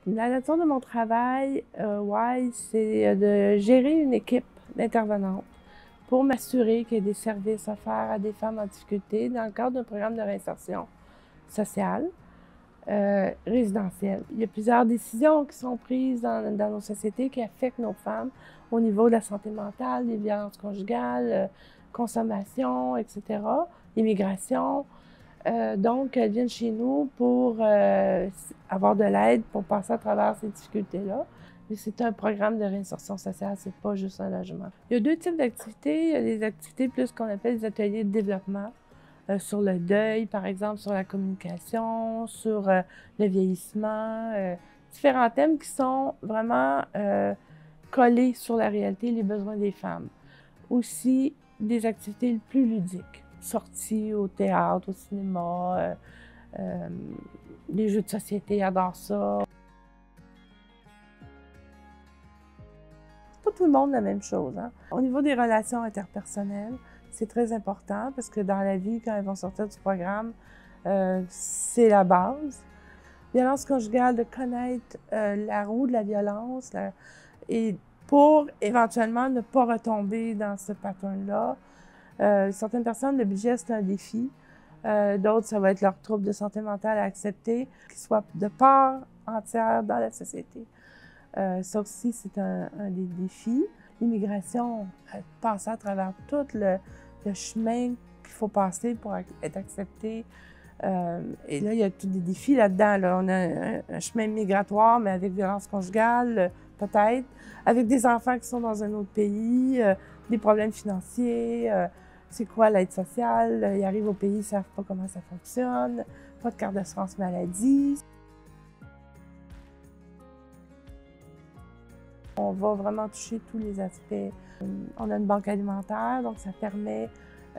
La nature de mon travail, c'est de gérer une équipe d'intervenantes pour m'assurer qu'il y ait des services offerts à des femmes en difficulté dans le cadre d'un programme de réinsertion sociale, résidentielle. Il y a plusieurs décisions qui sont prises dans nos sociétés qui affectent nos femmes au niveau de la santé mentale, des violences conjugales, consommation, etc., immigration. Donc, elles viennent chez nous pour avoir de l'aide pour passer à travers ces difficultés-là. Mais c'est un programme de réinsertion sociale, c'est pas juste un logement. Il y a deux types d'activités. Il y a des activités plus qu'on appelle des ateliers de développement, sur le deuil, par exemple, sur la communication, sur le vieillissement, différents thèmes qui sont vraiment collés sur la réalité et les besoins des femmes. Aussi, des activités plus ludiques, sorties au théâtre, au cinéma, les jeux de société, adorent ça. Pas tout le monde la même chose, hein? Au niveau des relations interpersonnelles, c'est très important parce que dans la vie, quand elles vont sortir du programme, c'est la base. Violence conjugale, de connaître la roue de la violence et pour éventuellement ne pas retomber dans ce pattern-là. Certaines personnes, le budget, c'est un défi. D'autres, ça va être leur trouble de santé mentale à accepter, qu'ils soient de part entière dans la société. Ça aussi, c'est un des défis. L'immigration, passer à travers tout le chemin qu'il faut passer pour être accepté. Et là, il y a tous des défis là-dedans. Là. On a un chemin migratoire, mais avec violence conjugale, peut-être, avec des enfants qui sont dans un autre pays, des problèmes financiers, c'est quoi l'aide sociale, ils arrivent au pays, ils ne savent pas comment ça fonctionne, pas de carte d'assurance maladie. On va vraiment toucher tous les aspects. On a une banque alimentaire, donc ça permet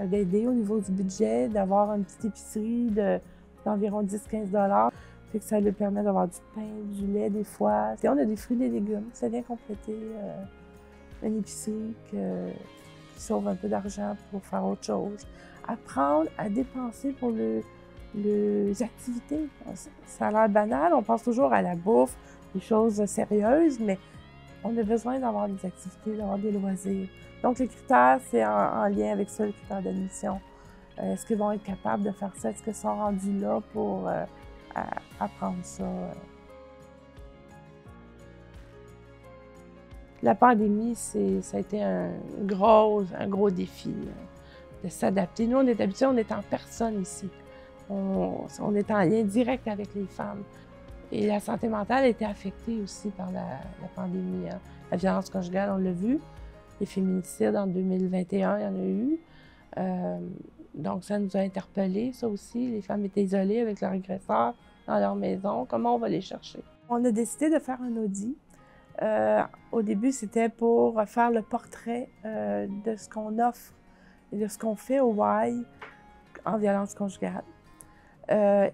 d'aider au niveau du budget, d'avoir une petite épicerie d'environ 10-15 $. Fait que ça lui permet d'avoir du pain, du lait des fois. Et on a des fruits et des légumes. Ça vient compléter une épicerie qui sauve un peu d'argent pour faire autre chose. Apprendre à dépenser pour les activités. Ça a l'air banal, on pense toujours à la bouffe, des choses sérieuses, mais on a besoin d'avoir des activités, d'avoir des loisirs. Donc, les critères, c'est en lien avec ça, les critères d'admission. Est-ce qu'ils vont être capables de faire ça? Est-ce qu'ils sont rendus là pour apprendre ça? La pandémie, ça a été un gros défi de s'adapter. Nous, on est habitués, on est en personne ici. On est en lien direct avec les femmes. Et la santé mentale a été affectée aussi par la pandémie. Hein. La violence conjugale, on l'a vu. Les féminicides en 2021, il y en a eu. Donc, ça nous a interpellés, ça aussi. Les femmes étaient isolées avec leurs agresseurs dans leur maison. Comment on va les chercher? On a décidé de faire un audit. Au début, c'était pour faire le portrait de ce qu'on offre et de ce qu'on fait au Y en violence conjugale.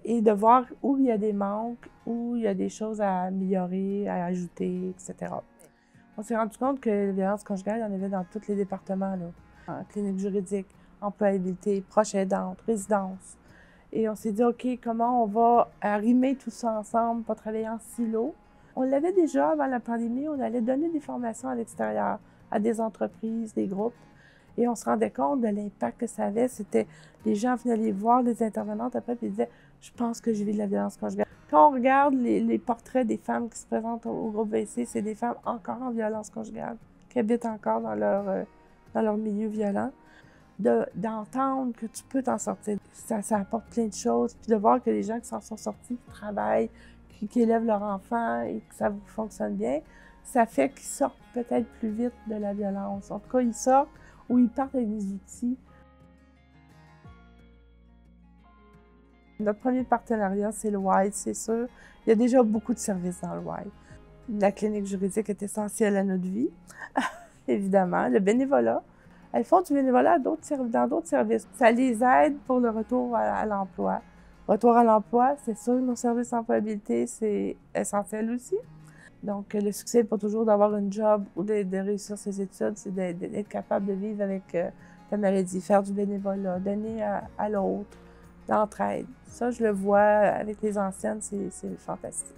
Et de voir où il y a des manques, où il y a des choses à améliorer, à ajouter, etc. On s'est rendu compte que la violence conjugale, il y en avait dans tous les départements, là. En clinique juridique, employabilité, proche aidante, résidence. Et on s'est dit, OK, comment on va arrimer tout ça ensemble, pas travailler en silo? On l'avait déjà avant la pandémie, on allait donner des formations à l'extérieur, à des entreprises, des groupes. Et on se rendait compte de l'impact que ça avait. C'était, les gens venaient les voir, les intervenantes après, puis ils disaient, je pense que je vis de la violence conjugale. Quand on regarde les portraits des femmes qui se présentent au groupe VC, c'est des femmes encore en violence conjugale, qui habitent encore dans leur milieu violent. D'entendre que tu peux t'en sortir, ça apporte plein de choses. Puis de voir que les gens qui s'en sont sortis, qui travaillent, qui élèvent leurs enfants et que ça fonctionne bien, ça fait qu'ils sortent peut-être plus vite de la violence. En tout cas, ils sortent ou ils partent avec des outils. Notre premier partenariat, c'est le Y, c'est sûr. Il y a déjà beaucoup de services dans le Y. La clinique juridique est essentielle à notre vie, évidemment. Le bénévolat. Elles font du bénévolat dans d'autres services. Ça les aide pour le retour à l'emploi. Retour à l'emploi, c'est sûr, nos services d'employabilité, c'est essentiel aussi. Donc, le succès n'est pas toujours d'avoir un job ou de réussir ses études, c'est d'être capable de vivre avec ta maladie, faire du bénévolat, donner à l'autre, l'entraide. Ça, je le vois avec les anciennes, c'est fantastique.